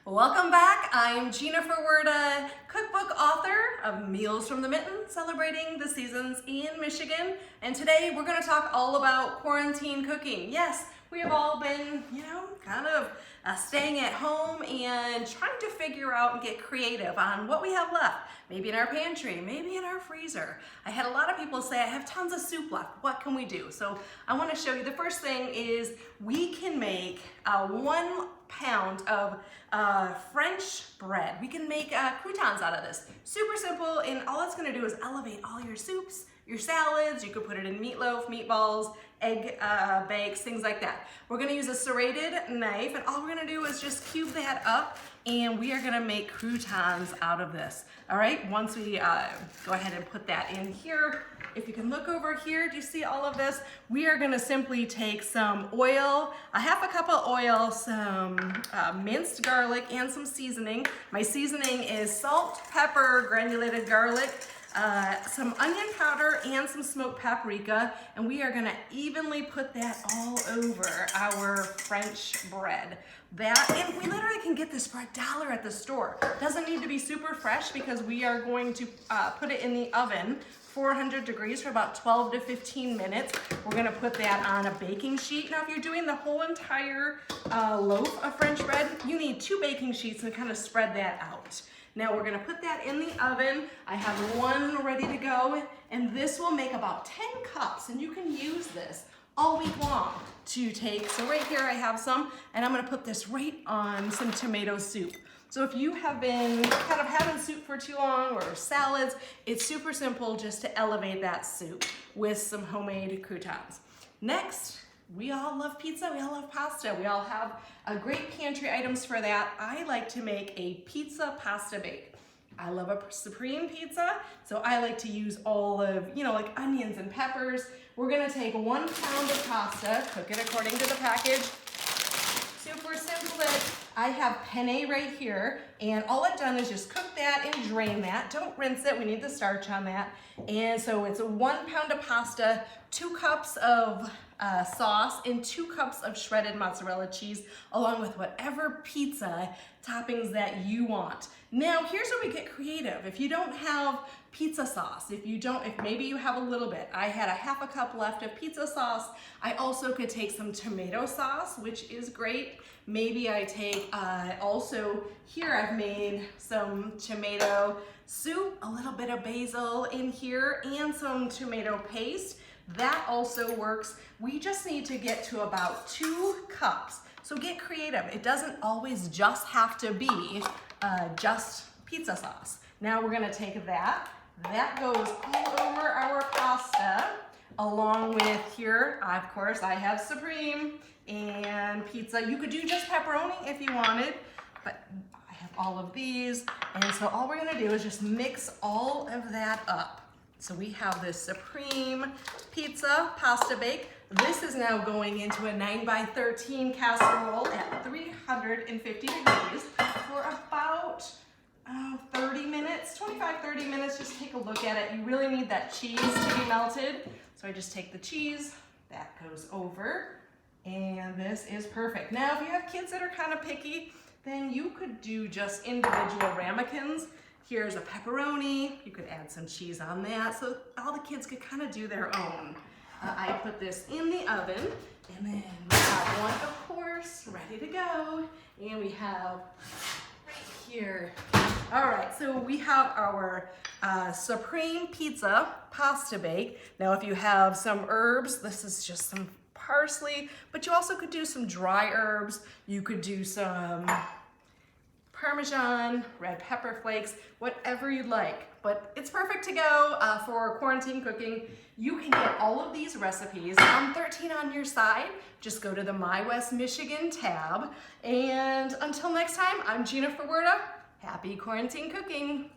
Welcome back. I'm Gina Ferwerda, cookbook author of Meals from the Mitten, celebrating the seasons in Michigan. And today we're going to talk all about quarantine cooking. Yes, we have all been, kind of staying at home and trying to figure out and get creative on what we have left. Maybe in our pantry, maybe in our freezer. I had a lot of people say, I have tons of soup left. What can we do? So I want to show you, the first thing is we can make 1 pound of French bread. We can make croutons out of this. Super simple, and all it's going to do is elevate all your soups, your salads. You could put it in meatloaf, meatballs, egg bakes, things like that. We're going to use a serrated knife, and all we're going to do is just cube that up, and we are going to make croutons out of this. All right, once we go ahead and put that in here, if you can look over here, do you see all of this? We are going to simply take some oil, a half a cup of oil, some minced garlic, and some seasoning. My seasoning is salt, pepper, granulated garlic, some onion powder, and some smoked paprika, and we are going to evenly put that all over our French bread. And we literally can get this for $1 at the store. Doesn't need to be super fresh because we are going to put it in the oven, 400 degrees, for about 12 to 15 minutes. We're going to put that on a baking sheet. Now, if you're doing the whole entire loaf of French bread, you need 2 baking sheets and kind of spread that out. Now we're gonna put that in the oven. I have one ready to go, and this will make about 10 cups, and you can use this all week long to take. So right here I have some, and I'm gonna put this right on some tomato soup. So if you have been kind of having soup for too long, or salads, it's super simple just to elevate that soup with some homemade croutons. Next, we all love pizza, we all love pasta, we all have great pantry items for that. I like to make a pizza pasta bake. I love a supreme pizza, so I like to use all of, like onions and peppers. We're gonna take 1 pound of pasta, cook it according to the package. Super simple. I have penne right here, and all I've done is just cook that and drain that. Don't rinse it, we need the starch on that. And so it's 1 pound of pasta, 2 cups of sauce, and 2 cups of shredded mozzarella cheese, along with whatever pizza toppings that you want. Now, here's where we get creative. If you don't have pizza sauce, if maybe you have a little bit, I had a half a cup left of pizza sauce. I also could take some tomato sauce, which is great. Maybe I take, also here I've made some tomato soup, a little bit of basil in here, and some tomato paste. That also works. We just need to get to about 2 cups. So get creative. It doesn't always just have to be just pizza sauce. Now we're gonna take that. That goes all over our pasta, along with here, of course, I have supreme and pizza. You could do just pepperoni if you wanted, but I have all of these. And so all we're gonna do is just mix all of that up. So we have this supreme pizza pasta bake. This is now going into a 9x13 casserole at 350 degrees for about 30 minutes, 25, 30 minutes. Just take a look at it. You really need that cheese to be melted. So I just take the cheese, that goes over, and this is perfect. Now, if you have kids that are kind of picky, then you could do just individual ramekins. Here's a pepperoni. You could add some cheese on that, so all the kids could kind of do their own. I put this in the oven, and then we have one, of course, ready to go. And we have right here. All right, so we have our supreme pizza pasta bake. Now, if you have some herbs, this is just some parsley, but you also could do some dry herbs. You could do some Parmesan, red pepper flakes, whatever you'd like. But it's perfect to go for quarantine cooking. You can get all of these recipes on 13 on your side. Just go to the My West Michigan tab. And until next time, I'm Gina Ferwerda. Happy quarantine cooking.